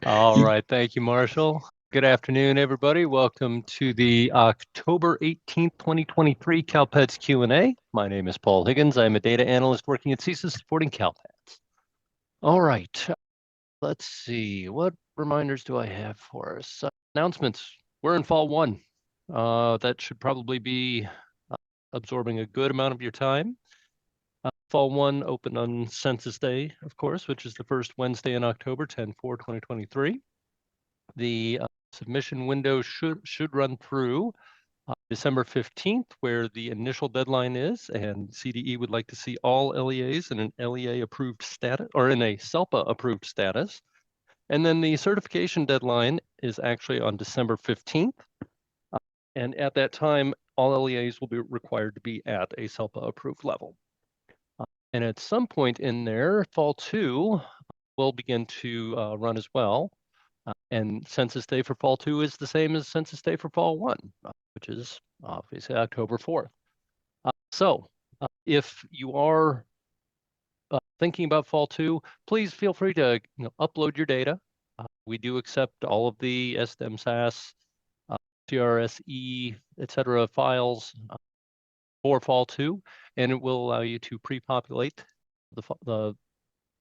All right, thank you, Marshall. Good afternoon, everybody. Welcome to the October 18th, 2023 CalPADS Q&A. My name is Paul Higgins. I'm a data analyst working at CESA supporting CalPADS. All right, let's see. What reminders do I have for us? Announcements. We're in Fall 1. That should probably be absorbing a good amount of your time. Fall 1 opened on Census Day, of course, which is the first Wednesday in October, 10/4/2023. The submission window should run through December 15th, where the initial deadline is, and CDE would like to see all LEAs in an LEA approved status or in a CELPA approved status. And then the certification deadline is actually on December 15th. And at that time, all LEAs will be required to be at a CELPA approved level. And at some point in there, Fall 2 will begin to run as well. And Census Day for Fall 2 is the same as Census Day for Fall 1, which is obviously October 4th. So if you are thinking about Fall 2, please feel free to upload your data. We do accept all of the SDEM, SAS, TRSE, etc. files for Fall 2, and it will allow you to pre-populate the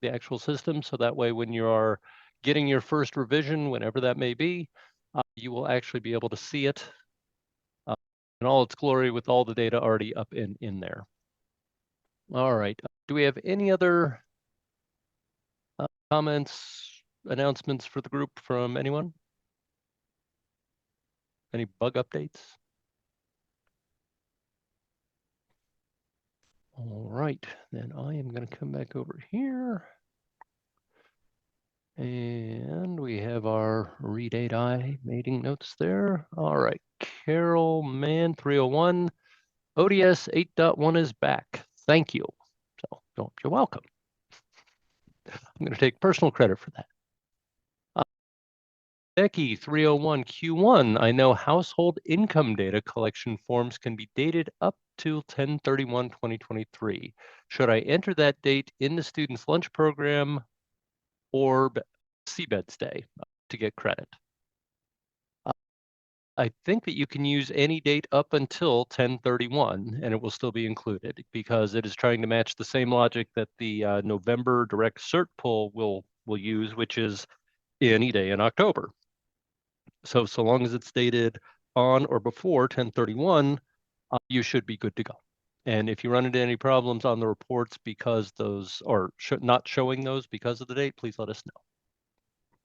actual system. So that way, when you are getting your first revision, whenever that may be, you will actually be able to see it in all its glory with all the data already up in there. All right. Do we have any other comments, announcements for the group from anyone? Any bug updates? All right, then I am going to come back over here. And we have our read 8i meeting notes there. All right, Carol Mann 301, ODS 8.1 is back. Thank you. So you're welcome. I'm going to take personal credit for that. Becky 301 Q1, I know household income data collection forms can be dated up to 10/31/2023. Should I enter that date in the student's lunch program or CBEDS day to get credit? I think that you can use any date up until 10/31 and it will still be included because it is trying to match the same logic that the November direct cert pull will use, which is any day in October. So long as it's dated on or before 10/31, you should be good to go. And if you run into any problems on the reports because those are not showing those because of the date, please let us know.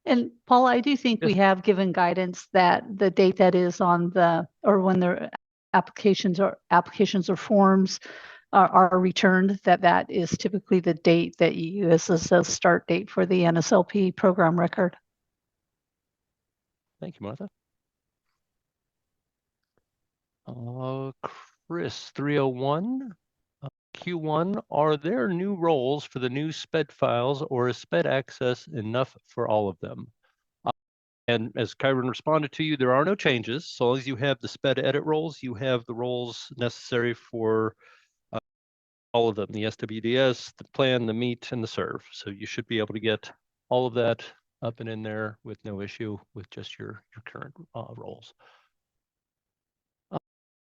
And Paul, I do think Yes. we have given guidance that the date that is on the, or when their applications or forms are returned, that is typically the date that you use as a start date for the NSLP program record. Thank you, Martha. Chris 301. Q1, are there new roles for the new SPED files or is SPED access enough for all of them? And as Kyron responded to you, there are no changes. So long as you have the SPED edit roles, you have the roles necessary for all of them, the SWDS, the plan, the meet, and the serve. So you should be able to get all of that up and in there with no issue with just your current roles.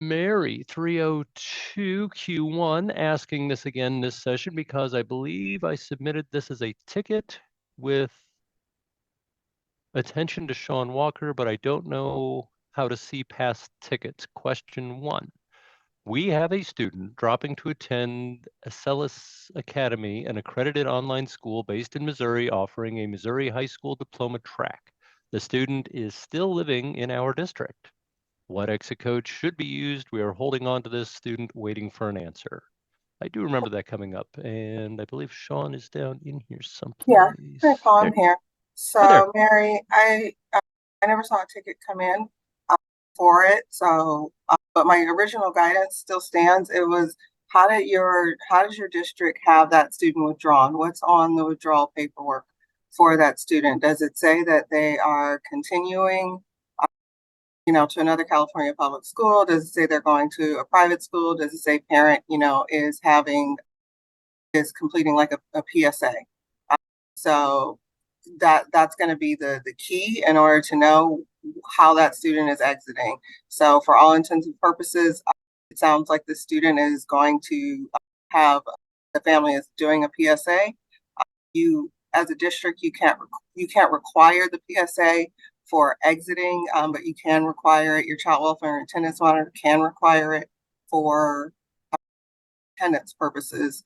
Mary 302 Q1 asking this again this session because I believe I submitted this as a ticket with attention to Sean Walker, but I don't know how to see past tickets. Question 1. We have a student dropping to attend Acellus Academy, an accredited online school based in Missouri offering a Missouri high school diploma track. The student is still living in our district. What exit code should be used? We are holding on to this student waiting for an answer. I do remember that coming up, and I believe Sean is down in here someplace. Yeah, hi Paul, I'm here. So Mary, I never saw a ticket come in for it. So, but my original guidance still stands. It was how does your district have that student withdrawn? What's on the withdrawal paperwork for that student? Does it say that they are continuing to another California public school? Does it say they're going to a private school? Does it say parent, is completing like a PSA? So that's going to be the key in order to know how that student is exiting. So for all intents and purposes, it sounds like the student is going to have, the family is doing a PSA. You, as a district, you can't require the PSA for exiting, but you can require it. Your child welfare and attendance monitor can require it for attendance purposes,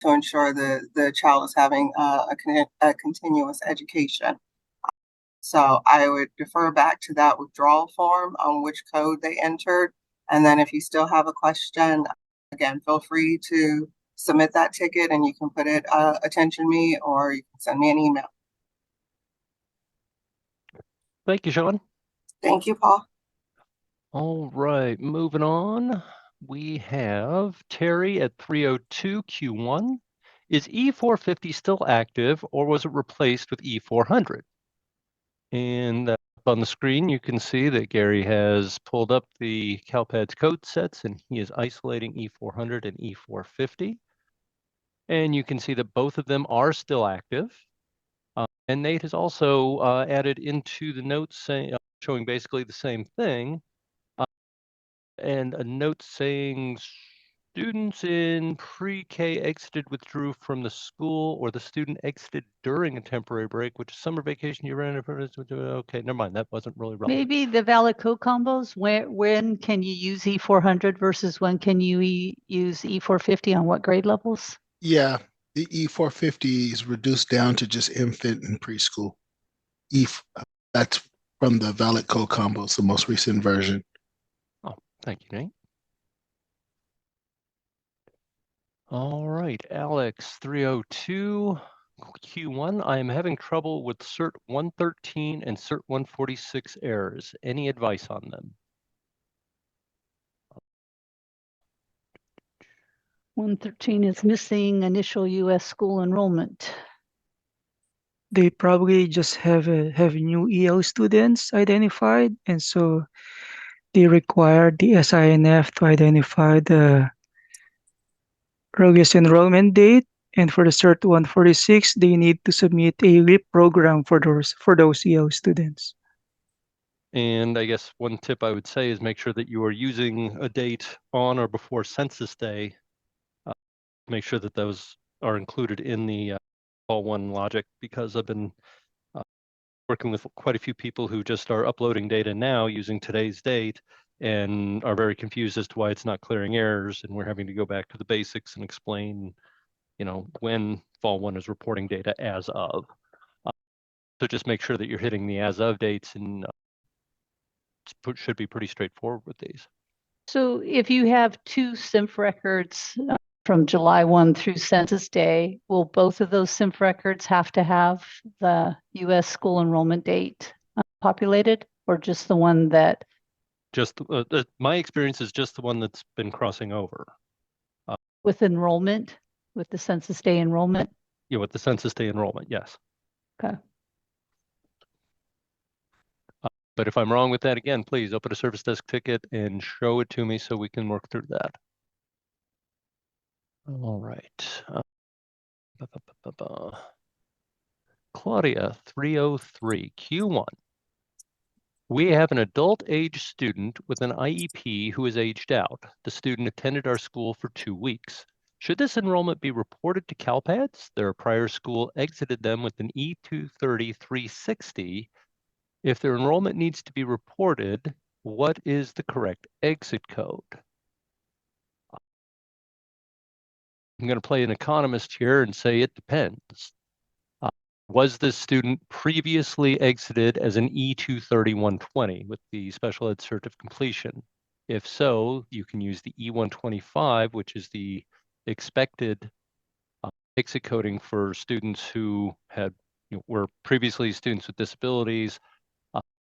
to ensure the child is having a continuous education. So I would defer back to that withdrawal form on which code they entered. And then if you still have a question, again, feel free to submit that ticket and you can put it attention me, or you can send me an email. Thank you, Sean. Thank you, Paul. All right, moving on. We have Terry at 302 Q1. Is E450 still active, or was it replaced with E400? And up on the screen, you can see that Gary has pulled up the CALPADS code sets, and he is isolating E400 and E450. And you can see that both of them are still active. And Nate has also added into the notes saying, showing basically the same thing, and a note saying students in pre-K exited, withdrew from the school, or the student exited during a temporary break, which is summer vacation you ran. Okay, never mind. That wasn't really relevant. Maybe the valid code combos, when can you use E400 versus when can you use E450 on what grade levels? Yeah, the E450 is reduced down to just infant and preschool. That's from the valid code combos, the most recent version. Oh, thank you, Nate. All right, Alex, 302 Q1. I am having trouble with CERT113 and CERT146 errors. Any advice on them? 113 is missing initial U.S. school enrollment. They probably just have new EL students identified, and so they require the SINF to identify the earliest enrollment date. And for the CERT146, they need to submit a REP program for those EL students. And I guess one tip I would say is make sure that you are using a date on or before Census Day. Make sure that those are included in the all one logic, because I've been working with quite a few people who just are uploading data now using today's date and are very confused as to why it's not clearing errors, and we're having to go back to the basics and explain, you know, when Fall 1 is reporting data as of. So just make sure that you're hitting the as of dates, and should be pretty straightforward with these. So if you have two CINF records from July 1 through Census Day, will both of those CINF records have to have the U.S. school enrollment date populated, or just the one that? Just my experience is just the one that's been crossing over. With enrollment, with the Census Day enrollment? Yeah, with the Census Day enrollment, yes. Okay. But if I'm wrong with that, again, please open a service desk ticket and show it to me so we can work through that. All right. Claudia, 303, Q1. We have an adult age student with an IEP who is aged out. The student attended our school for 2 weeks. Should this enrollment be reported to CALPADS? Their prior school exited them with an E230 360. If their enrollment needs to be reported, what is the correct exit code? I'm going to play an economist here and say it depends. Was this student previously exited as an E230-120 with the special ed cert of completion? If so, you can use the E125, which is the expected exit coding for students who had, were previously students with disabilities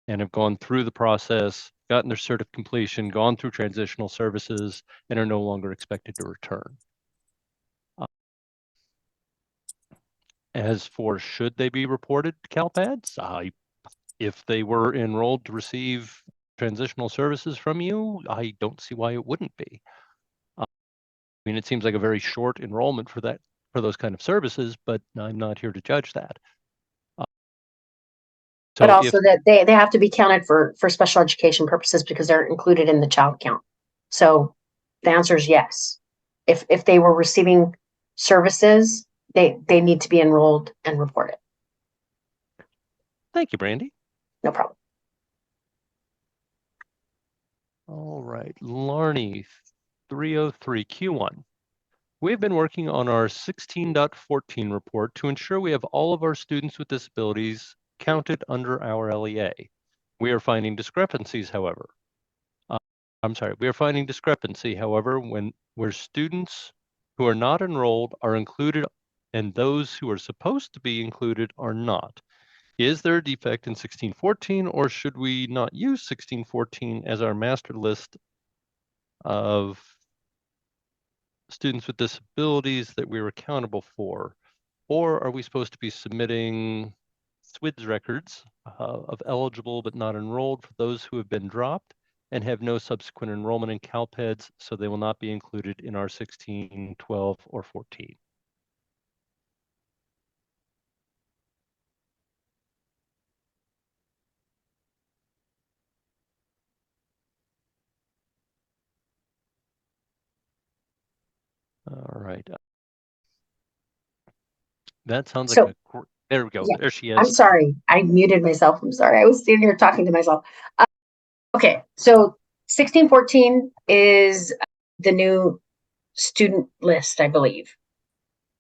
and have gone through the process, gotten their cert of completion, gone through transitional services, and are no longer expected to return. As for should they be reported to CALPADS, if they were enrolled to receive transitional services from you, I don't see why it wouldn't be. I mean, it seems like a very short enrollment for those kind of services, but I'm not here to judge that. But So also that they have to be counted for special education purposes because they're included in the child count. So the answer is yes. If they were receiving services, they need to be enrolled and reported. Thank you, Brandy. No problem. All right, Larney, 303 Q1. We've been working on our 16.14 report to ensure we have all of our students with disabilities counted under our LEA. We are finding discrepancies, however. We are finding discrepancy, however, where students who are not enrolled are included and those who are supposed to be included are not. Is there a defect in 1614, or should we not use 1614 as our master list of students with disabilities that we're accountable for? Or are we supposed to be submitting SWIDS records of eligible but not enrolled for those who have been dropped and have no subsequent enrollment in CALPADS, so they will not be included in our 16, 12, or 14? All right. That sounds like there we go. Yeah, there she is. I'm sorry. I muted myself. I'm sorry. I was sitting here talking to myself. Okay, so 1614 is the new student list, I believe.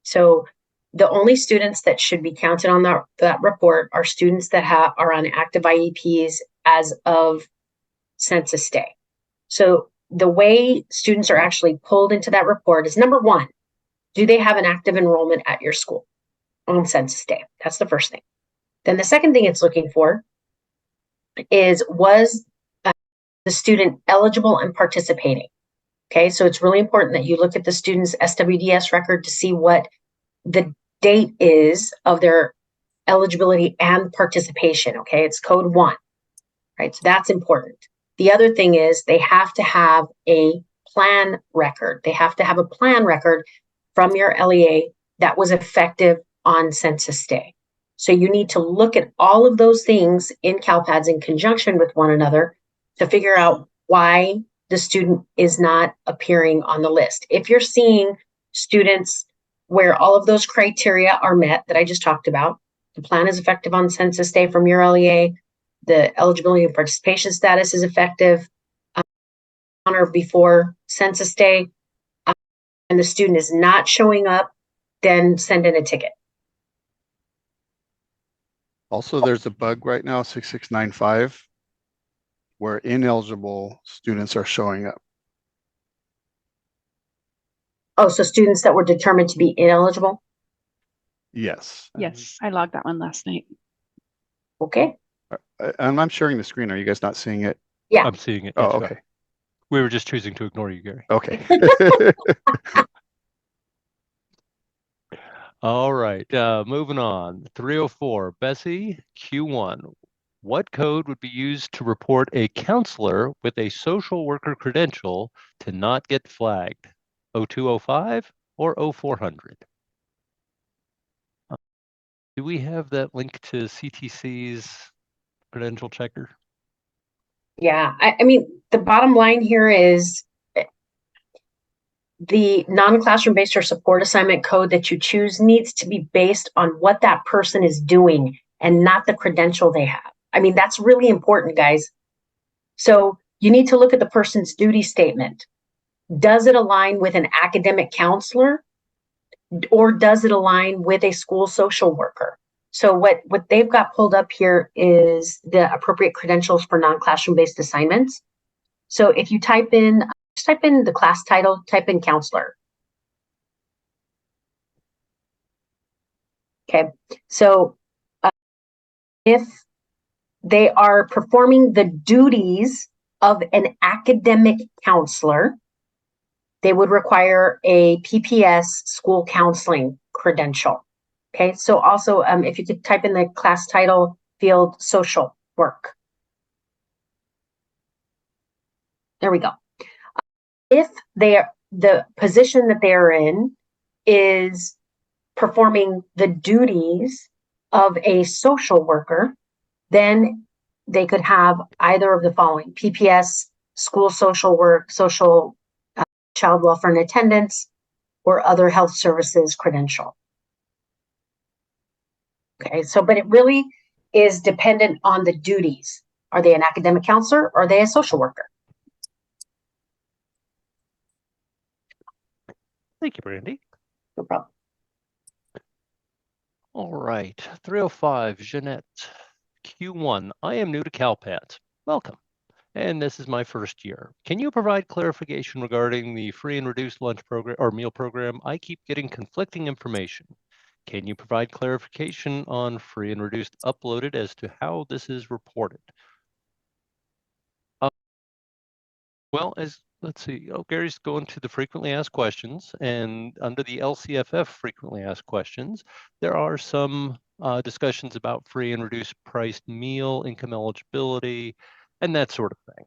So the only students that should be counted on that report are students that are on active IEPs as of census day. So the way students are actually pulled into that report is, number one, do they have an active enrollment at your school on census day? That's the first thing. Then the second thing it's looking for is, was the student eligible and participating? Okay, so it's really important that you look at the student's SWDS record to see what the date is of their eligibility and participation. Okay, it's code 1, right? So that's important. The other thing is they have to have a plan record. They have to have a plan record from your LEA that was effective on census day. So you need to look at all of those things in CALPADS in conjunction with one another to figure out why the student is not appearing on the list. If you're seeing students where all of those criteria are met that I just talked about, the plan is effective on census day from your LEA, the eligibility and participation status is effective on or before census day, and the student is not showing up, then send in a ticket. Also, there's a bug right now, 6695, where ineligible students are showing up. Oh, so students that were determined to be ineligible? Yes. Yes, I logged that one last night. Okay. And I'm sharing the screen. Are you guys not seeing it? Yeah. I'm seeing it. Oh, Yes, okay. we were just choosing to ignore you, Gary. Okay. All right, moving on. 304, Bessie, Q1. What code would be used to report a counselor with a social worker credential to not get flagged? 0205 or 0400? Do we have that link to CTC's credential checker? Yeah, I mean, the bottom line here is the non-classroom based or support assignment code that you choose needs to be based on what that person is doing and not the credential they have. I mean, that's really important, guys. So you need to look at the person's duty statement. Does it align with an academic counselor, or does it align with a school social worker? So what they've got pulled up here is the appropriate credentials for non-classroom based assignments. So if you type in, just type in the class title, type in counselor. Okay, so if they are performing the duties of an academic counselor, they would require a PPS school counseling credential. Okay, so also if you could type in the class title field, social work. There we go. If the position that they're in is performing the duties of a social worker, then they could have either of the following: PPS, school social work, social child welfare and attendance, or other health services credential. Okay, so, but it really is dependent on the duties. Are they an academic counselor or are they a social worker? Thank you, Brandy. No problem. All right, 305, Jeanette. Q1, I am new to CalPADS. Welcome. And this is my first year. Can you provide clarification regarding the free and reduced lunch program or meal program? I keep getting conflicting information. Can you provide clarification on free and reduced uploaded as to how this is reported? Well, let's see. Oh, Gary's going to the frequently asked questions, and under the LCFF frequently asked questions, there are some discussions about free and reduced priced meal, income eligibility, and that sort of thing.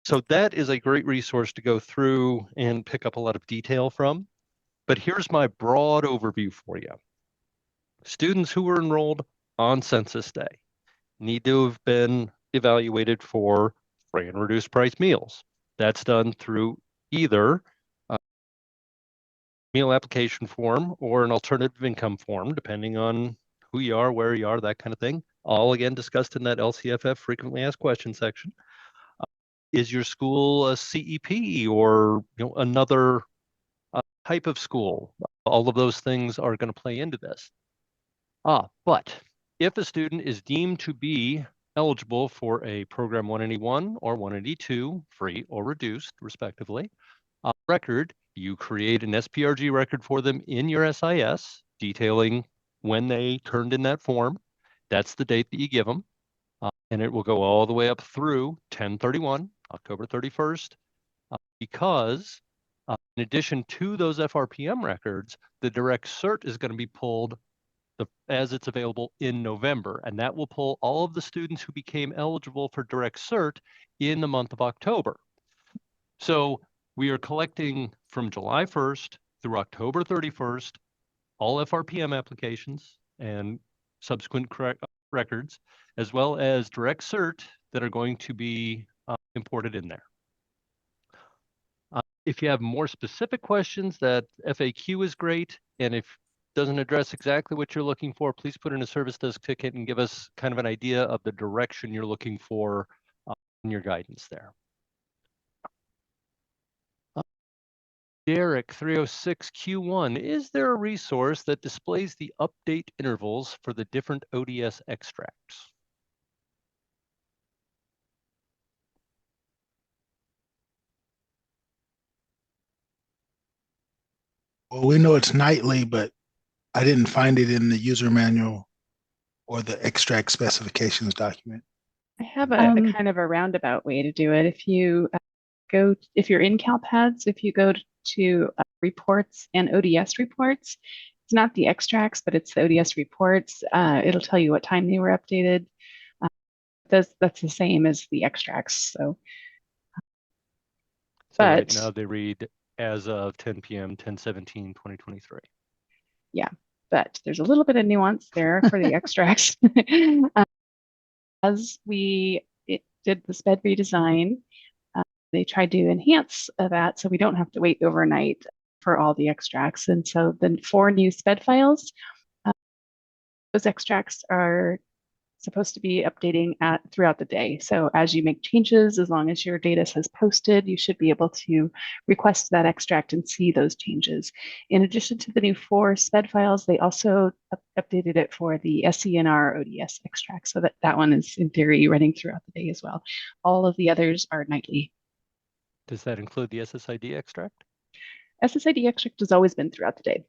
So that is a great resource to go through and pick up a lot of detail from. But here's my broad overview for you. Students who were enrolled on census day need to have been evaluated for free and reduced price meals. That's done through either a meal application form or an alternative income form, depending on who you are, where you are, that kind of thing. All again discussed in that LCFF frequently asked questions section. Is your school a CEP or another type of school? All of those things are going to play into this. But if a student is deemed to be eligible for a program 181 or 182, free or reduced, respectively, record, you create an SPRG record for them in your SIS, detailing when they turned in that form. That's the date that you give them. And it will go all the way up through 10/31, October 31st, because in addition to those FRPM records, the direct cert is going to be pulled as it's available in November, and that will pull all of the students who became eligible for direct cert in the month of October. So we are collecting from July 1st through October 31st, all FRPM applications and subsequent records, as well as direct cert that are going to be imported in there. If you have more specific questions, that FAQ is great. And if it doesn't address exactly what you're looking for, please put in a service desk ticket and give us kind of an idea of the direction you're looking for in your guidance there. Derek, 306 Q1, is there a resource that displays the update intervals for the different ODS extracts? Well, we know it's nightly, but I didn't find it in the user manual or the extract specifications document. I have a kind of a roundabout way to do it. If you if you're in CalPADS, if you go to reports and ODS reports, it's not the extracts, but it's the ODS reports. It'll tell you what time they were updated. That's the same as the extracts. So Right now they read as of 10 p.m., 10/17/2023. Yeah, but there's a little bit of nuance there for the extracts. As we did the SPED redesign, they tried to enhance that so we don't have to wait overnight for all the extracts. And so the 4 new SPED files, those extracts are supposed to be updating throughout the day. So as you make changes, as long as your data says posted, you should be able to request that extract and see those changes. In addition to the new 4 SPED files, they also updated it for the SENR ODS extract. So that one is in theory running throughout the day as well. All of the others are nightly. Does that include the SSID extract? SSID extract has always been throughout the day.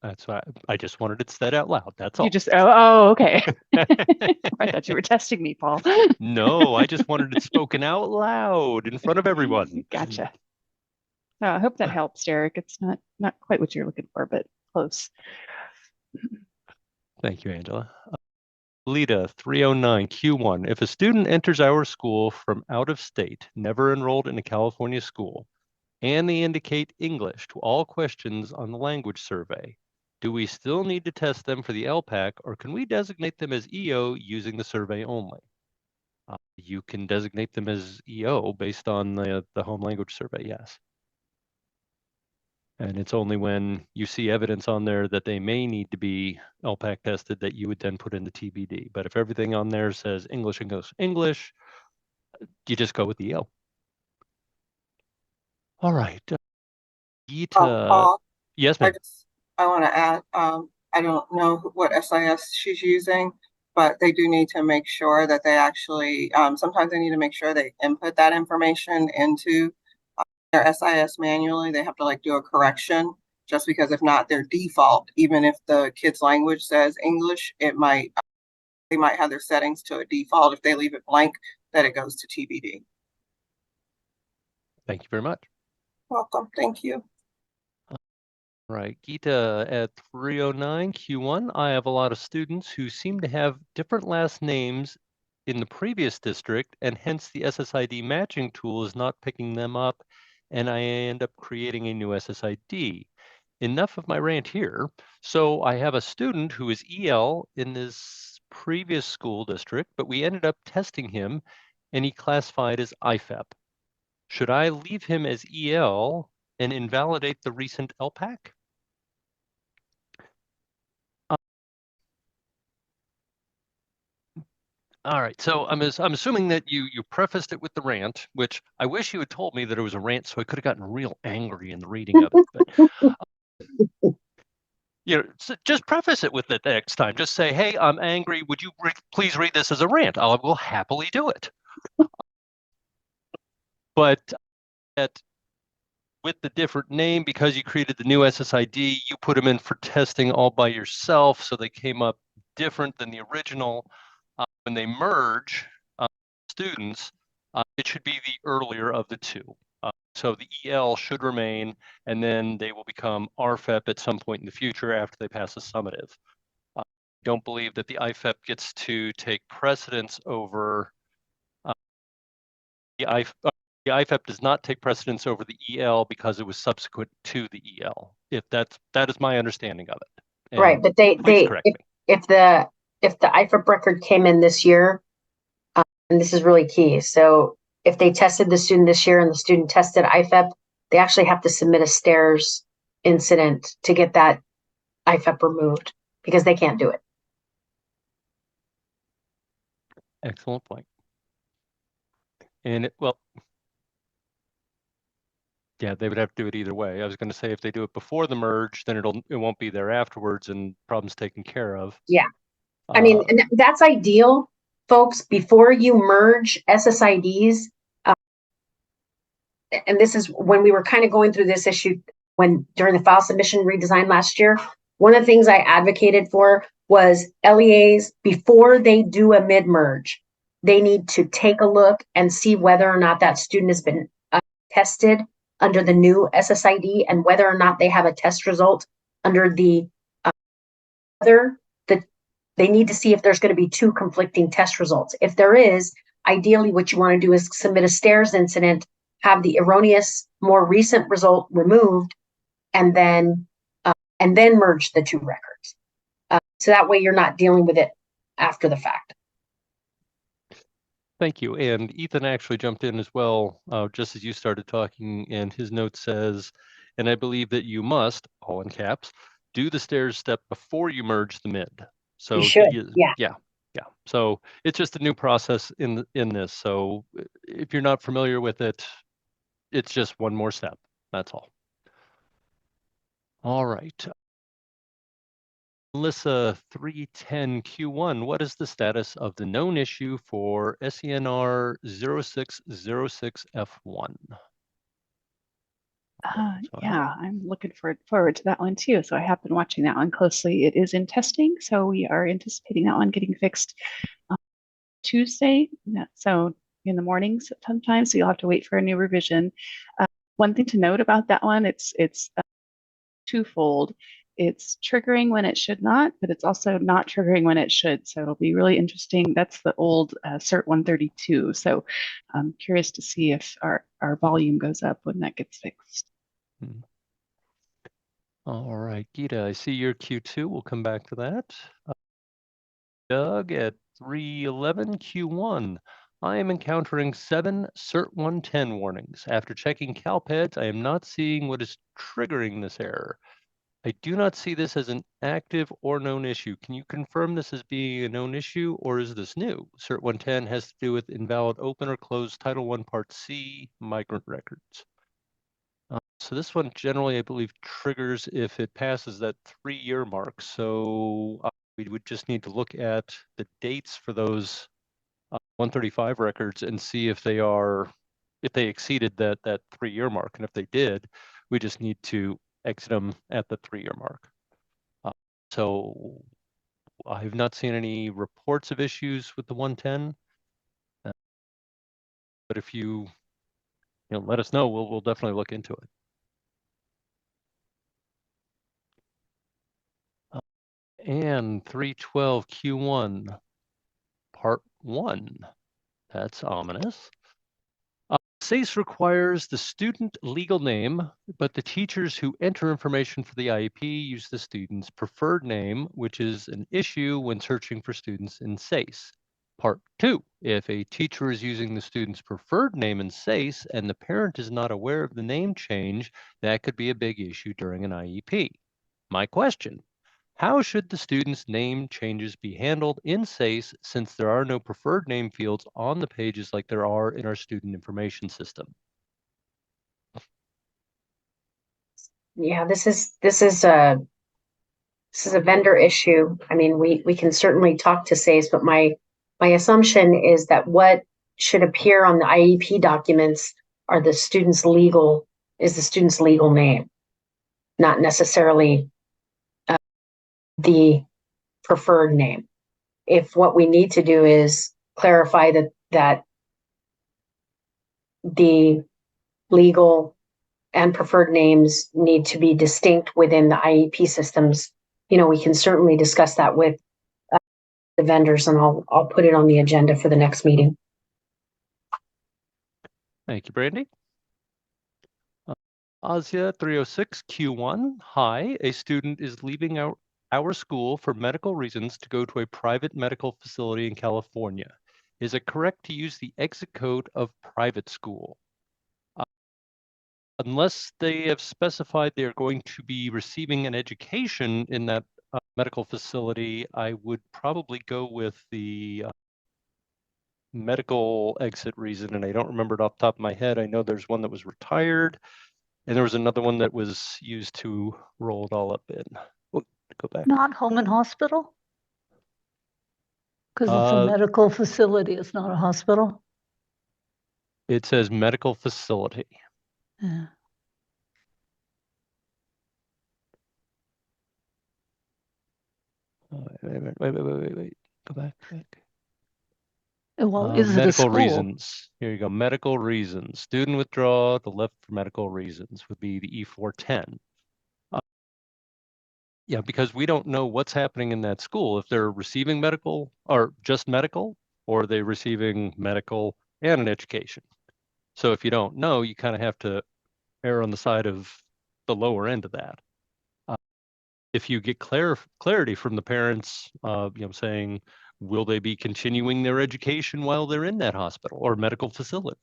That's why I just wanted it said out loud. That's all. You just, oh, okay. I thought you were testing me, Paul. No, I just wanted it spoken out loud in front of everyone. Gotcha. I hope that helps, Derek. It's not quite what you're looking for, but close. Thank you, Angela. Lita, 309 Q1. If a student enters our school from out of state, never enrolled in a California school, and they indicate English to all questions on the language survey, Do we still need to test them for the LPAC, or can we designate them as EO using the survey only? You can designate them as EO based on the home language survey, yes. And it's only when you see evidence on there that they may need to be LPAC tested that you would then put in the TBD. But if everything on there says English, English, English, you just go with the EO. All right. Geeta, Paul, yes, ma'am. I want to add, I don't know what SIS she's using, but they do need to make sure that they actually, sometimes they need to make sure they input that information into their SIS manually. They have to like do a correction, just because if not, their default, even if the kid's language says English, they might have their settings to a default. If they leave it blank, that it goes to TBD. Thank you very much. Welcome. Thank you. Right, Geeta, at 309 Q1, I have a lot of students who seem to have different last names in the previous district, and hence the SSID matching tool is not picking them up, and I end up creating a new SSID. Enough of my rant here. So I have a student who is EL in this previous school district, but we ended up testing him, and he classified as IFEP. Should I leave him as EL and invalidate the recent LPAC? All right, so I'm assuming that you prefaced it with the rant, which I wish you had told me that it was a rant, so I could have gotten real angry in the reading of it. But just preface it with it next time. Just say, "Hey, I'm angry. Would you please read this as a rant?" I will happily do it. But with the different name, because you created the new SSID, you put them in for testing all by yourself, so they came up different than the original. When they merge students, it should be the earlier of the two. So the EL should remain, and then they will become RFEP at some point in the future after they pass a summative. I don't believe that the IFEP gets to take precedence over the IFEP. The IFEP does not take precedence over the EL because it was subsequent to the EL. If that is my understanding of it. And right, but if the IFEP record came in this year, and this is really key. So if they tested the student this year and the student tested IFEP, they actually have to submit a STARS incident to get that IFEP removed, because they can't do it. Excellent point. And well, yeah, they would have to do it either way. I was going to say if they do it before the merge, then it won't be there afterwards and problems taken care of. Yeah. I mean, and that's ideal, folks, before you merge SSIDs. And this is when we were kind of going through this issue during the file submission redesign last year. One of the things I advocated for was LEAs, before they do a mid-merge, they need to take a look and see whether or not that student has been tested under the new SSID, and whether or not they have a test result under the other. They need to see if there's going to be two conflicting test results. If there is, ideally what you want to do is submit a STARS incident, have the erroneous, more recent result removed, and then merge the two records. So that way you're not dealing with it after the fact. Thank you. And Ethan actually jumped in as well, just as you started talking, and his note says, and I believe that you must, all in caps, do the STARS step before you merge the mid. So you should, yeah. So it's just a new process in this. So if you're not familiar with it, it's just one more step. That's all. All right. Melissa, 310 Q1, what is the status of the known issue for SENR 0606F1? Yeah, I'm looking forward to that one too. So I have been watching that one closely. It is in testing, so we are anticipating that one getting fixed Tuesday. So in the mornings sometimes, so you'll have to wait for a new revision. One thing to note about that one, it's twofold. It's triggering when it should not, but it's also not triggering when it should. So it'll be really interesting. That's the old CERT132. So I'm curious to see if our volume goes up when that gets fixed. All right, Gita, I see your Q2. We'll come back to that. Doug at 311 Q1. I am encountering 7 CERT110 warnings. After checking CALPADS, I am not seeing what is triggering this error. I do not see this as an active or known issue. Can you confirm this as being a known issue, or is this new? CERT110 has to do with invalid open or closed Title I Part C migrant records. So this one generally, I believe, triggers if it passes that 3-year mark. So we would just need to look at the dates for those 135 records and see if they exceeded that 3-year mark. And if they did, we just need to exit them at the 3-year mark. So I have not seen any reports of issues with the 110. But if you let us know, we'll definitely look into it. And 312 Q1 Part 1. That's ominous. SACE requires the student legal name, but the teachers who enter information for the IEP use the student's preferred name, which is an issue when searching for students in SACE. Part 2, if a teacher is using the student's preferred name in SACE and the parent is not aware of the name change, that could be a big issue during an IEP. My question: how should the student's name changes be handled in SACE since there are no preferred name fields on the pages like there are in our student information system? Yeah, this is a vendor issue. I mean, we can certainly talk to SACE, but my assumption is that what should appear on the IEP documents are the student's legal name, not necessarily the preferred name. If what we need to do is clarify that the legal and preferred names need to be distinct within the IEP systems, we can certainly discuss that with the vendors, and I'll put it on the agenda for the next meeting. Thank you, Brandy. Asia 306 Q1. Hi, a student is leaving our school for medical reasons to go to a private medical facility in California. Is it correct to use the exit code of private school? Unless they have specified they are going to be receiving an education in that medical facility, I would probably go with the medical exit reason. And I don't remember it off the top of my head. I know there's one that was retired, and there was another one that was used to roll it all up in. Oh, go back. Not home and hospital? Because it's a medical facility, it's not a hospital. It says medical facility. Yeah. Wait. Go back. Well, is it a medical school? reasons. Here you go. Medical reasons. Student withdraw. The left for medical reasons would be the E410. Yeah, because we don't know what's happening in that school. If they're receiving medical or just medical, or they're receiving medical and an education. So if you don't know, you kind of have to err on the side of the lower end of that. If you get clarity from the parents, saying, will they be continuing their education while they're in that hospital or medical facility?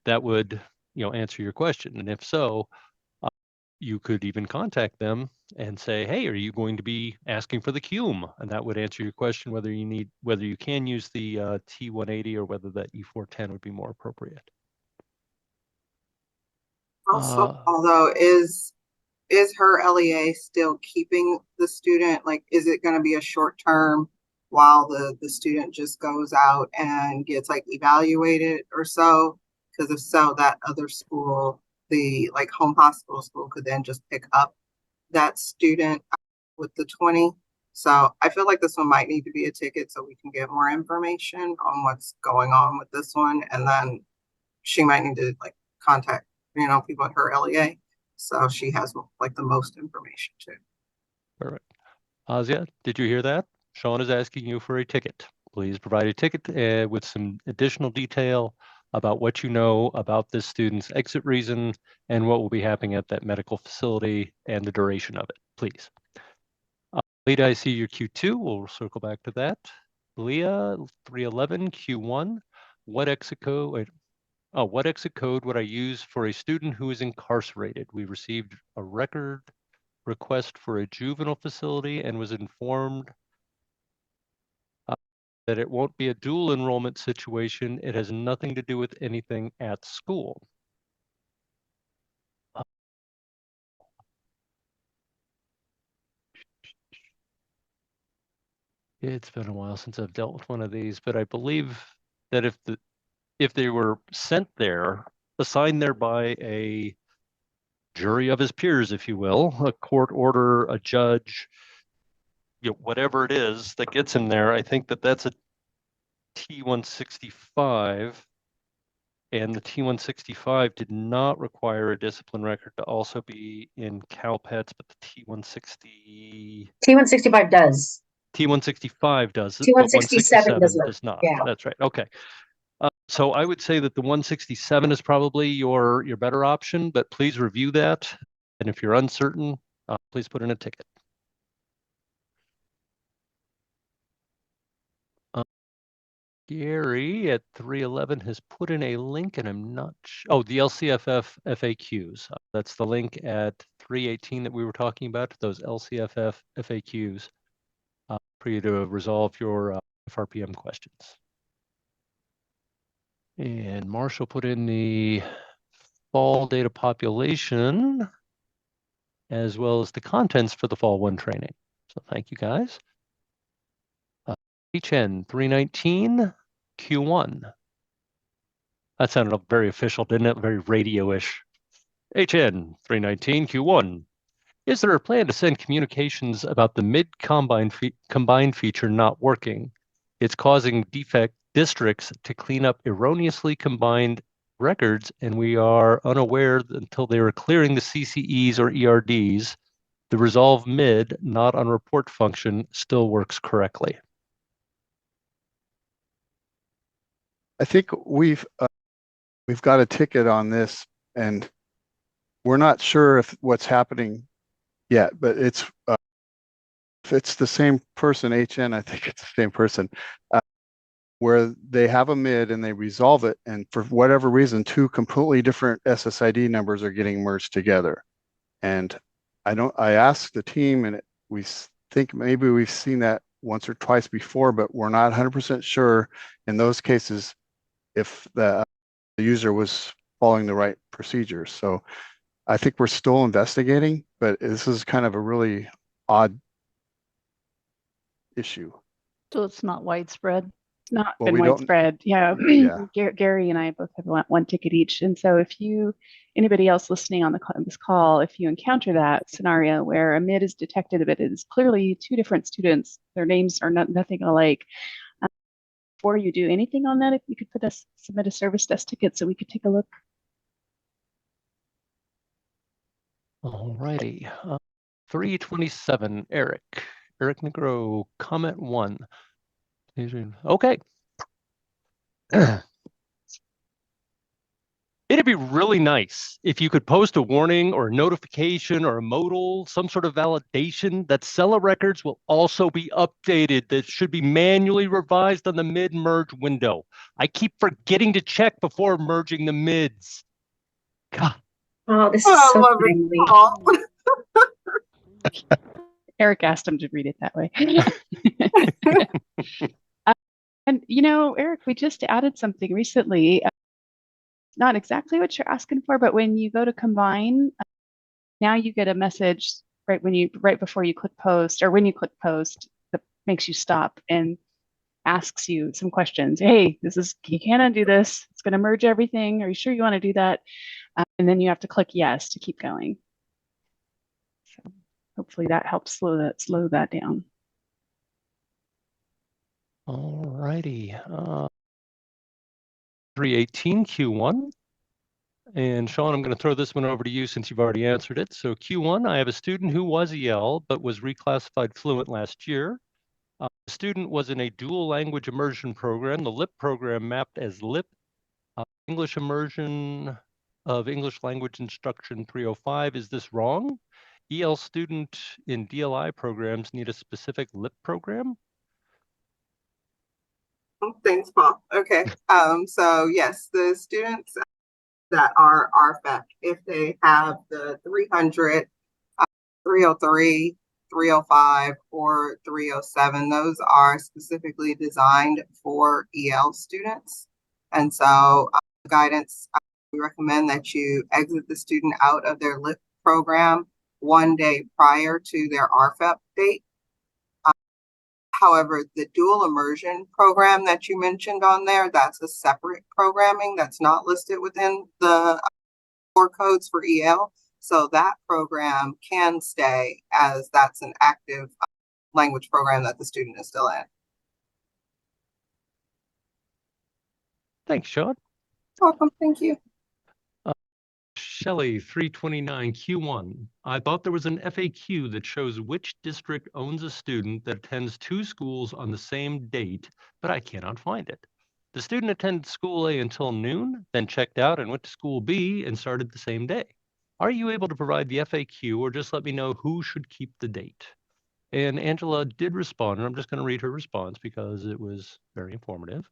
That would, answer your question. And if so, you could even contact them and say, hey, are you going to be asking for the CUME? And that would answer your question whether you can use the T180 or whether that E410 would be more appropriate. Also, although is her LEA still keeping the student? Like, is it going to be a short term while the student just goes out and gets like evaluated or so? Because if so, that other school, the like home hospital school, could then just pick up that student with the 20. So I feel like this one might need to be a ticket so we can get more information on what's going on with this one. And then she might need to like contact, people at her LEA. So she has like the most information too. Perfect. Azia, did you hear that? Sean is asking you for a ticket. Please provide a ticket with some additional detail about what you know about this student's exit reason and what will be happening at that medical facility and the duration of it, please. Leah, I see your Q2. We'll circle back to that. Leah, 311 Q1. What exit code? Wait. Oh, what exit code would I use for a student who is incarcerated? We received a record request for a juvenile facility and was informed that it won't be a dual enrollment situation. It has nothing to do with anything at school. It's been a while since I've dealt with one of these, but I believe that if they were sent there, assigned there by a jury of his peers, if you will, a court order, a judge, whatever it is that gets him there, I think that that's a T165, and the T165 did not require a discipline record to also be in CALPADS, but the T160 T165 does. T165 does it, but T167 167 does not. Yeah. That's right. Okay. So I would say that the 167 is probably your better option, but please review that. And if you're uncertain, please put in a ticket. Gary at 311 has put in a link, and I'm not sure. Oh, the LCFF FAQs. That's the link at 318 that we were talking about, those LCFF FAQs for you to resolve your FRPM questions. And Marshall put in the fall data population as well as the contents for the fall 1 training. So thank you guys. HN 319 Q1. That sounded very official, didn't it? Very radio-ish. HN 319 Q1. Is there a plan to send communications about the mid-combined feature not working? It's causing defect districts to clean up erroneously combined records, and we are unaware until they are clearing the CCEs or ERDs. The resolve mid, not on report function, still works correctly. I think we've got a ticket on this, and we're not sure if what's happening yet, but it's if it's the same person, HN, I think it's the same person, where they have a mid and they resolve it, and for whatever reason, 2 completely different SSID numbers are getting merged together. And I asked the team, and we think maybe we've seen that once or twice before, but we're not 100% sure in those cases if the user was following the right procedures. So I think we're still investigating, but this is kind of a really odd issue. So it's not widespread. Not Well, been we don't- widespread. Yeah. Yeah. Gary and I both have one ticket each. And so if anybody else listening on this call, if you encounter that scenario where a mid is detected, but it is clearly 2 different students, their names are nothing alike, before you do anything on that, if you could submit a service desk ticket so we could take a look. All righty. 327, Eric Negro, comment 1. Okay. It'd be really nice if you could post a warning or a notification or a modal, some sort of validation that SELA records will also be updated, that should be manually revised on the mid-merge window. I keep forgetting to check before merging the mids. God. Oh, this Oh, is I so love timely. it. Paul. Eric asked him to read it that way. And Eric, we just added something recently. Not exactly what you're asking for, but when you go to combine, now you get a message right before you click post, or when you click post, that makes you stop and asks you some questions. Hey, you can't undo this. It's going to merge everything. Are you sure you want to do that? And then you have to click yes to keep going. So hopefully that helps slow that down. All righty. 318 Q1. And Sean, I'm going to throw this one over to you since you've already answered it. So Q1, I have a student who was EL, but was reclassified fluent last year. The student was in a dual language immersion program. The LIP program mapped as LIP English immersion of English language instruction 305. Is this wrong? EL student in DLI programs need a specific LIP program? Thanks, Paul. Okay. So yes, the students that are RFEP, if they have the 300, 303, 305, or 307, those are specifically designed for EL students. And so guidance, we recommend that you exit the student out of their LIP program 1 day prior to their RFEP date. However, the dual immersion program that you mentioned on there, that's a separate programming that's not listed within the core codes for EL. So that program can stay as that's an active language program that the student is still in. Thanks, Sean. Welcome, thank you. Shelley, 329 Q1. I thought there was an FAQ that shows which district owns a student that attends 2 schools on the same date, but I cannot find it. The student attended school A until noon, then checked out and went to school B and started the same day. Are you able to provide the FAQ or just let me know who should keep the date? And Angela did respond, and I'm just going to read her response because it was very informative.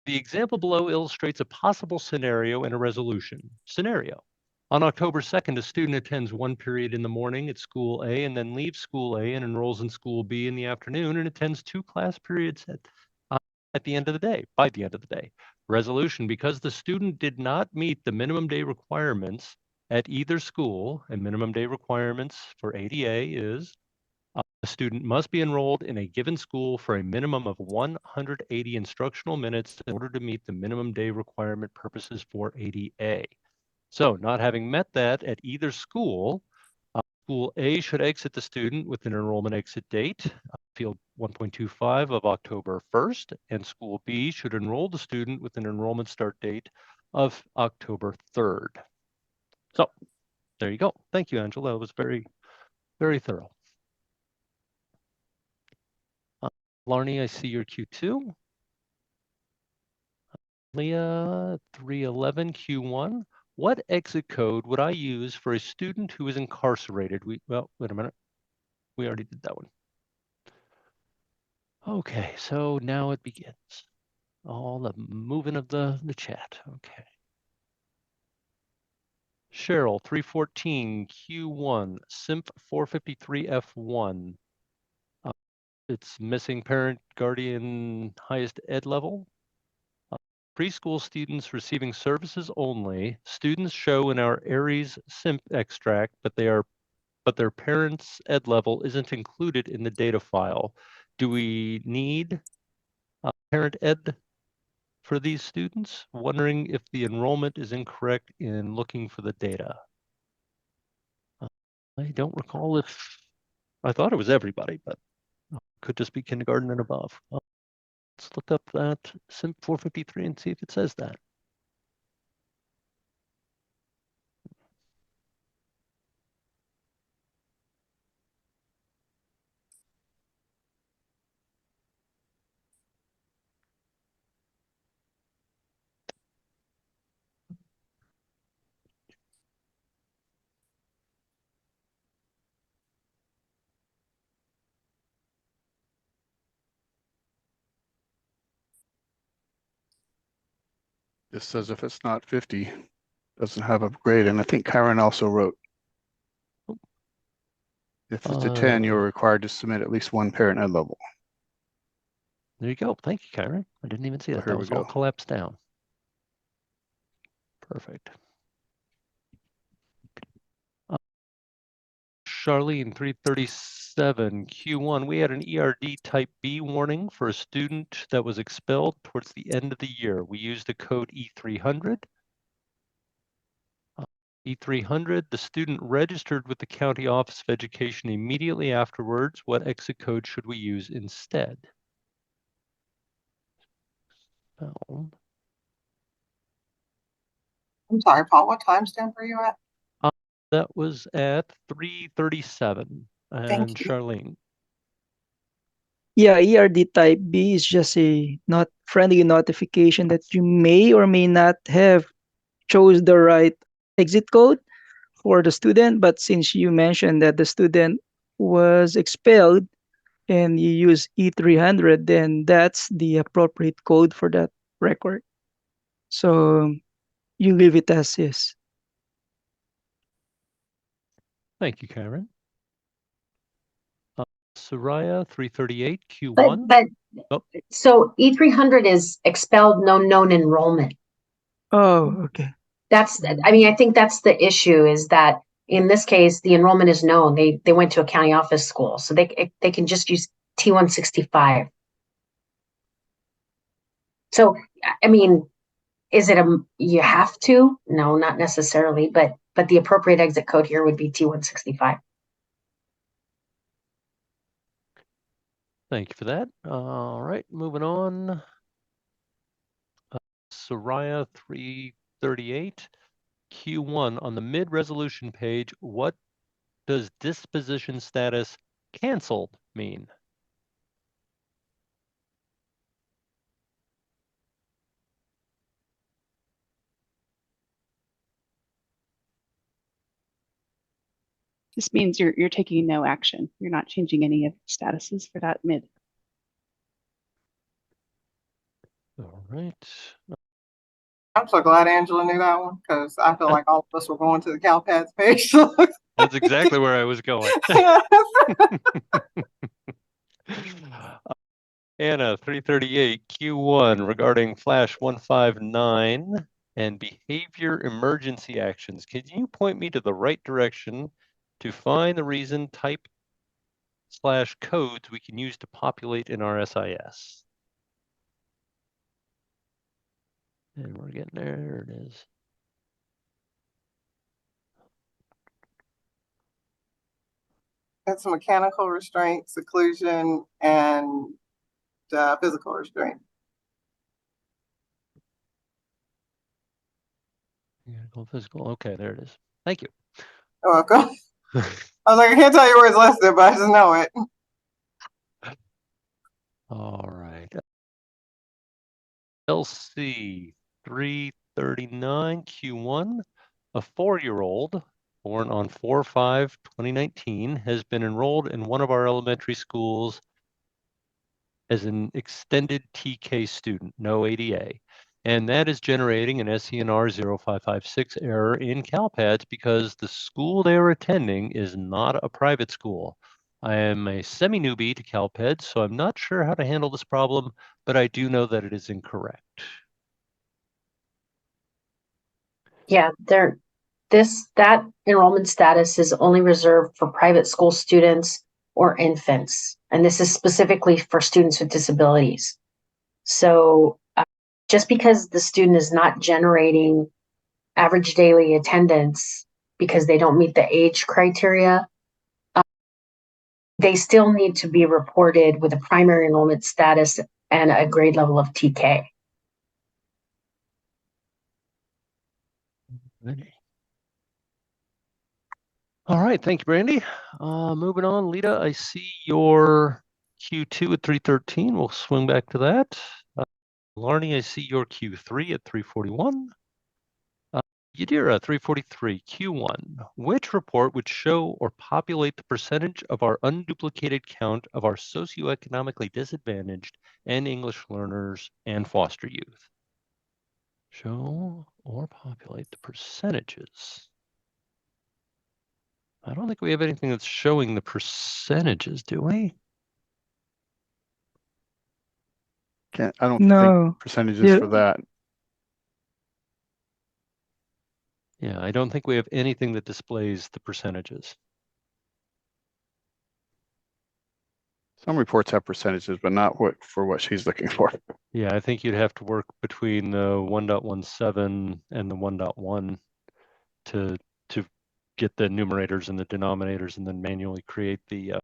The example below illustrates a possible scenario and a resolution. Scenario. On October 2nd, a student attends 1 period in the morning at school A and then leaves school A and enrolls in school B in the afternoon and attends 2 class periods at the end of the day, by the end of the day. Resolution, because the student did not meet the minimum day requirements at either school, and minimum day requirements for ADA is a student must be enrolled in a given school for a minimum of 180 instructional minutes in order to meet the minimum day requirement purposes for ADA. So not having met that at either school, school A should exit the student with an enrollment exit date, field 1.25 of October 1st, and school B should enroll the student with an enrollment start date of October 3rd. So there you go. Thank you, Angela. That was very, very thorough. Larnie, I see your Q2. Leah, 311 Q1. What exit code would I use for a student who is incarcerated? Well, wait a minute. We already did that one. Okay, so now it begins. All the moving of the chat. Okay. Cheryl, 314 Q1, SIMP 453 F1. It's missing parent, guardian, highest ed level. Preschool students receiving services only. Students show in our ARIES SIMP extract, but their parents' ed level isn't included in the data file. Do we need parent ed for these students? Wondering if the enrollment is incorrect in looking for the data. I don't recall if I thought it was everybody, but could just be kindergarten and above. Let's look up that SIMP 453 and see if it says that. Just says if it's not 50, doesn't have a grade. And I think Karen also wrote, if it's a 10, you're required to submit at least 1 parent ed level. There you go. Thank you, Karen. I didn't even see that. Here That we was all go. collapsed down. Perfect. Charlene, 337 Q1. We had an ERD type B warning for a student that was expelled towards the end of the year. We used the code E300. E300, the student registered with the County Office of Education immediately afterwards. What exit code should we use instead? Oh. I'm sorry, Paul, what timestamp are you at? That was at 337. And Thank you. Charlene. Yeah, ERD type B is just a not friendly notification that you may or may not have chose the right exit code for the student. But since you mentioned that the student was expelled and you use E300, then that's the appropriate code for that record. So you leave it as is. Thank you, Karen. Soraya 338 But, Q1. but, Oh. so E300 is expelled, no known enrollment. Oh, okay. I mean, I think that's the issue, is that in this case, the enrollment is known. They went to a county office school, so they can just use T165. So, I mean, is it you have to? No, not necessarily, but the appropriate exit code here would be T165. Thank you for that. All right, moving on. Soraya 338 Q1 on the mid resolution page. What does disposition status canceled mean? This means you're taking no action. You're not changing any of the statuses for that mid. All right. I'm so glad Angela knew that one, because I feel like all of us were going to the CalPADS page. That's exactly where I was going. Anna 338 Q1 regarding flash 159 and behavior emergency actions. Can you point me to the right direction to find the reason type / codes we can use to populate in our SIS? And we're getting there. There it is. It's mechanical restraint, seclusion, and physical restraint. Mechanical, physical. Okay, there it is. Thank you. You're welcome. I was like, I can't tell you where it's listed, but I just know it. All right. LC 339 Q1, a 4-year-old born on 4/5/2019 has been enrolled in one of our elementary schools as an extended TK student, no ADA. And that is generating an SENR 0556 error in CalPADS because the school they are attending is not a private school. I am a semi-newbie to CalPADS, so I'm not sure how to handle this problem, but I do know that it is incorrect. Yeah, that enrollment status is only reserved for private school students or infants, and this is specifically for students with disabilities. So just because the student is not generating average daily attendance because they don't meet the age criteria, they still need to be reported with a primary enrollment status and a grade level of TK. All right, thank you, Brandy. Moving on, Lita, I see your Q2 at 313. We'll swing back to that. Larnie, I see your Q3 at 341. Yadira, 343, Q1. Which report would show or populate the percentage of our unduplicated count of our socioeconomically disadvantaged and English learners and foster youth? Show or populate the percentages. I don't think we have anything that's showing the percentages, do we? I don't No. think percentages Yeah. for that. Yeah, I don't think we have anything that displays the percentages. Some reports have percentages, but not for what she's looking for. Yeah, I think you'd have to work between the 1.17 and the 1.1 to get the numerators and the denominators, and then manually create the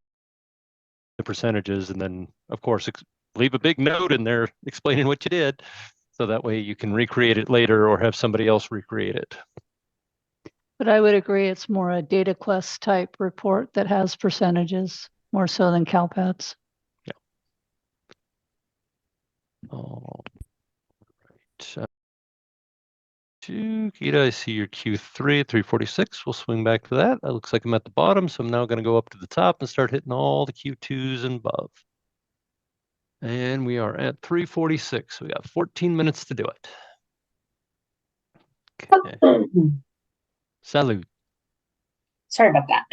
percentages, and then of course leave a big note in there explaining what you did, so that way you can recreate it later or have somebody else recreate it. But I would agree it's more a data quest type report that has percentages more so than CalPADS. Yeah. All right. Gita, I see your Q3 at 346. We'll swing back to that. It looks like I'm at the bottom, so I'm now going to go up to the top and start hitting all the Q2s and above. And we are at 346. We got 14 minutes to do it. Okay. Salud. Sorry about that.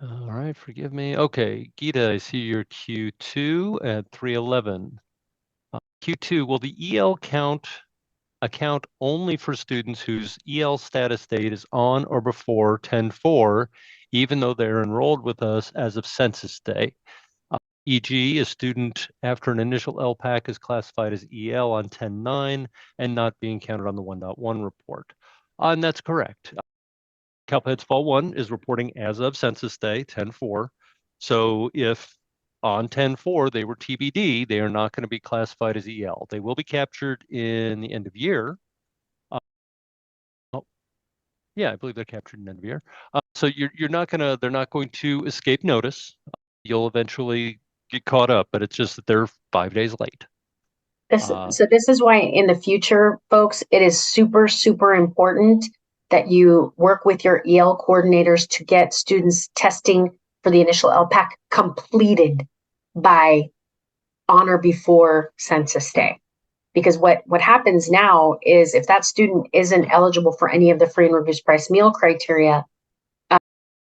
All right, forgive me. Okay, Gita, I see your Q2 at 311. Q2, will the EL account only for students whose EL status date is on or before 10/4, even though they're enrolled with us as of census day? E.g., a student after an initial LPAC is classified as EL on 10/9 and not being counted on the 1.1 report. And that's correct. CalPADS Fall 1 is reporting as of census day 10/4. So if on 10/4 they were TBD, they are not going to be classified as EL. They will be captured in the end of year. Yeah, I believe they're captured in end of year. So you're not gonna, they're not going to escape notice. You'll eventually get caught up, but it's just that they're 5 days late. So this is why in the future, folks, it is super, super important that you work with your EL coordinators to get students testing for the initial LPAC completed by on or before census day. Because what happens now is if that student isn't eligible for any of the free and reduced price meal criteria,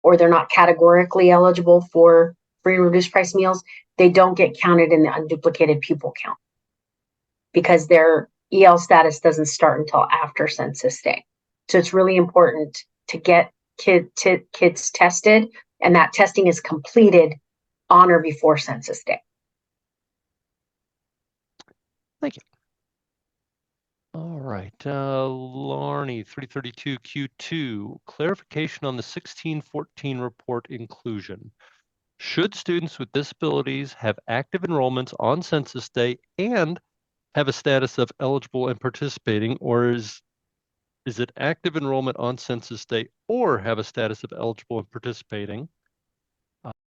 or they're not categorically eligible for free and reduced price meals, they don't get counted in the unduplicated pupil count because their EL status doesn't start until after census day. So it's really important to get kids tested, and that testing is completed on or before census day. Thank you. All right, Larnie, 332 Q2, clarification on the 1614 report inclusion. Should students with disabilities have active enrollments on census day and have a status of eligible and participating, or is it active enrollment on census day or have a status of eligible and participating?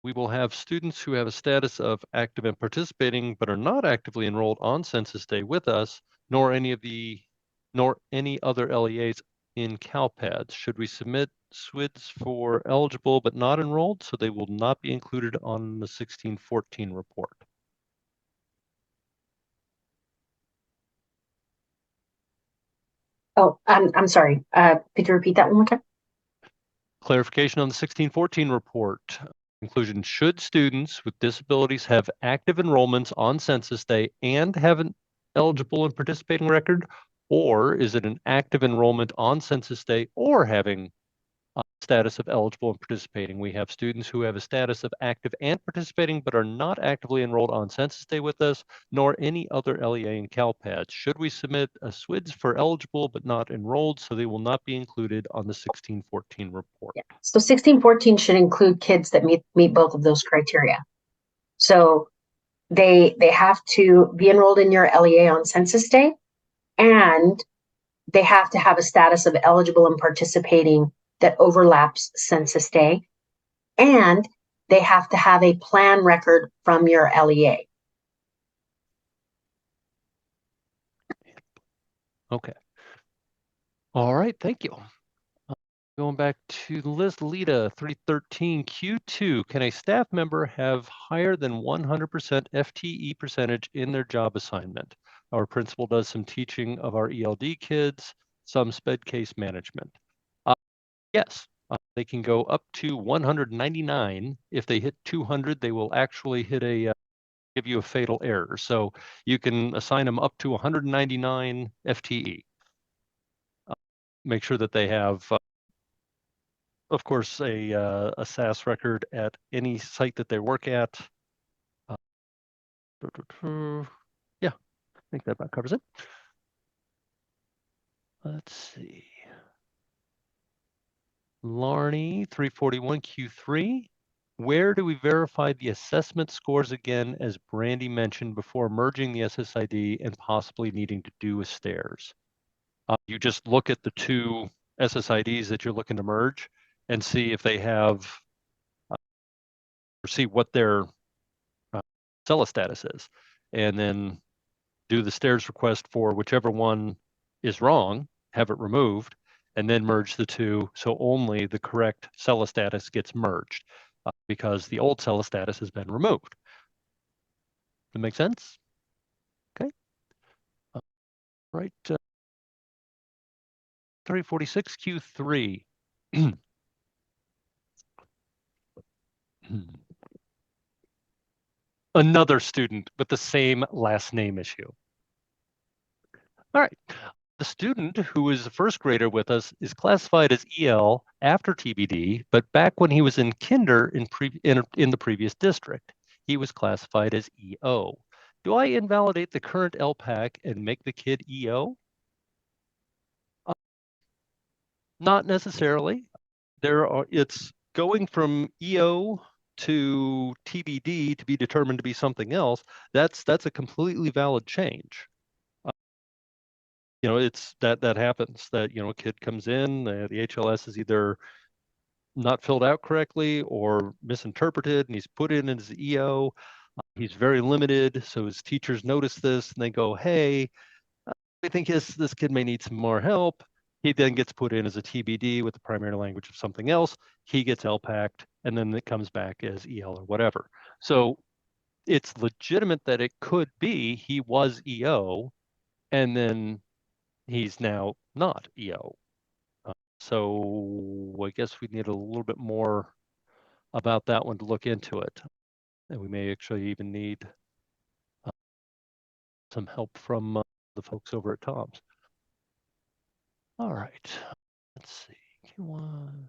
We will have students who have a status of active and participating but are not actively enrolled on census day with us, nor any other LEAs in CalPADS. Should we submit SWIDs for eligible but not enrolled, so they will not be included on the 1614 report? Oh, I'm sorry. Could you repeat that one more time? Clarification on the 1614 report. Conclusion, should students with disabilities have active enrollments on census day and have an eligible and participating record, or is it an active enrollment on census day or having status of eligible and participating? We have students who have a status of active and participating but are not actively enrolled on census day with us, nor any other LEA in CalPADS. Should we submit a SWIDs for eligible but not enrolled, so they will not be included on the 1614 report? Yeah. So 1614 should include kids that meet both of those criteria. So they have to be enrolled in your LEA on census day, and they have to have a status of eligible and participating that overlaps census day, and they have to have a plan record from your LEA. Okay. All right, thank you. Going back to the list, Lita, 313 Q2. Can a staff member have higher than 100% FTE percentage in their job assignment? Our principal does some teaching of our ELD kids, some SPED case management. Yes, they can go up to 199. If they hit 200, they will actually hit give you a fatal error. So you can assign them up to 199 FTE. Make sure that they have of course, a SAS record at any site that they work at. Yeah, I think that about covers it. Let's see. Larnie, 341 Q3. Where do we verify the assessment scores again, as Brandy mentioned, before merging the SSID and possibly needing to do a stairs? You just look at the two SSIDs that you're looking to merge and see if they have see what their CELA status is, and then do the stairs request for whichever one is wrong, have it removed, and then merge the two, so only the correct CELA status gets merged, because the old CELA status has been removed. Does that make sense? Okay. Right. 346 Q3. Another student with the same last name issue. All right. The student who is a first grader with us is classified as EL after TBD, but back when he was in kinder in the previous district, he was classified as EO. Do I invalidate the current LPAC and make the kid EO? Not necessarily. It's going from EO to TBD to be determined to be something else. That's a completely valid change. It's that happens, that a kid comes in, the HLS is either not filled out correctly or misinterpreted, and he's put in as EO. He's very limited, so his teachers notice this and they go, hey, I think this kid may need some more help. He then gets put in as a TBD with the primary language of something else. He gets LPAC'd, and then it comes back as EL or whatever. So it's legitimate that it could be he was EO, and then he's now not EO. So I guess we need a little bit more about that one to look into it. And we may actually even need some help from the folks over at Tom's. All right, let's see. Q1.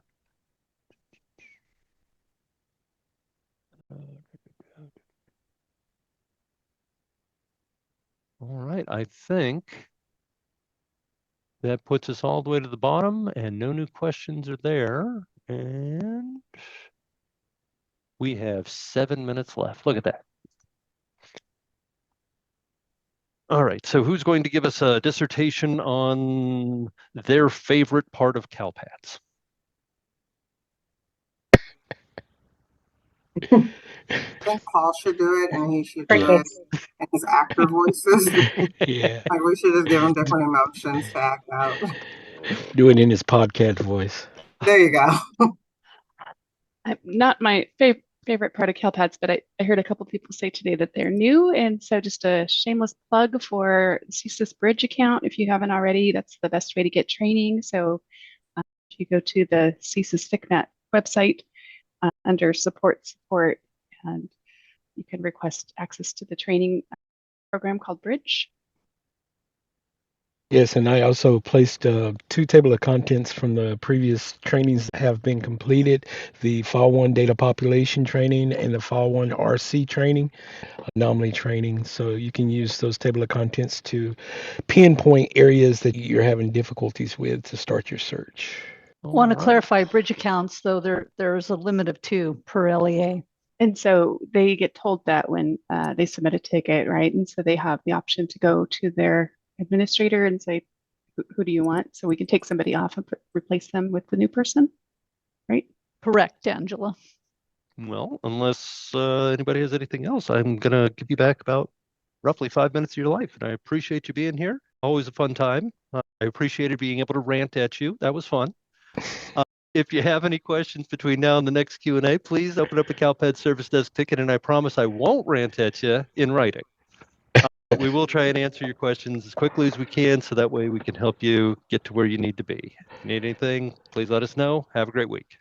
All right, I think that puts us all the way to the bottom, and no new questions are there. And we have 7 minutes left. Look at that. All right, so who's going to give us a dissertation on their favorite part of CalPADS? I think Paul should do it, and he should do it in his actor voices. Yeah. Like, we should just give him different emotions to act out. Do it in his podcast voice. There you go. Not my favorite part of CalPADS, but I heard a couple people say today that they're new. And so just a shameless plug for the CSIS Bridge account. If you haven't already, that's the best way to get training. So if you go to the CSIS ThickNet website under support, and you can request access to the training program called Bridge. Yes, and I also placed 2 table of contents from the previous trainings that have been completed, the Fall 1 data population training and the Fall 1 RC training, anomaly training. So you can use those table of contents to pinpoint areas that you're having difficulties with to start your search. Want to clarify bridge accounts, though there's a limit of 2 per LEA. And so they get told that when they submit a ticket, right? And so they have the option to go to their administrator and say, who do you want? So we can take somebody off and replace them with the new person, right? Correct, Angela. Well, unless anybody has anything else, I'm going to give you back about roughly 5 minutes of your life. And I appreciate you being here. Always a fun time. I appreciated being able to rant at you. That was fun. If you have any questions between now and the next Q&A, please open up a CalPADS service desk ticket, and I promise I won't rant at you in writing. We will try and answer your questions as quickly as we can, so that way we can help you get to where you need to be. If you need anything, please let us know. Have a great week.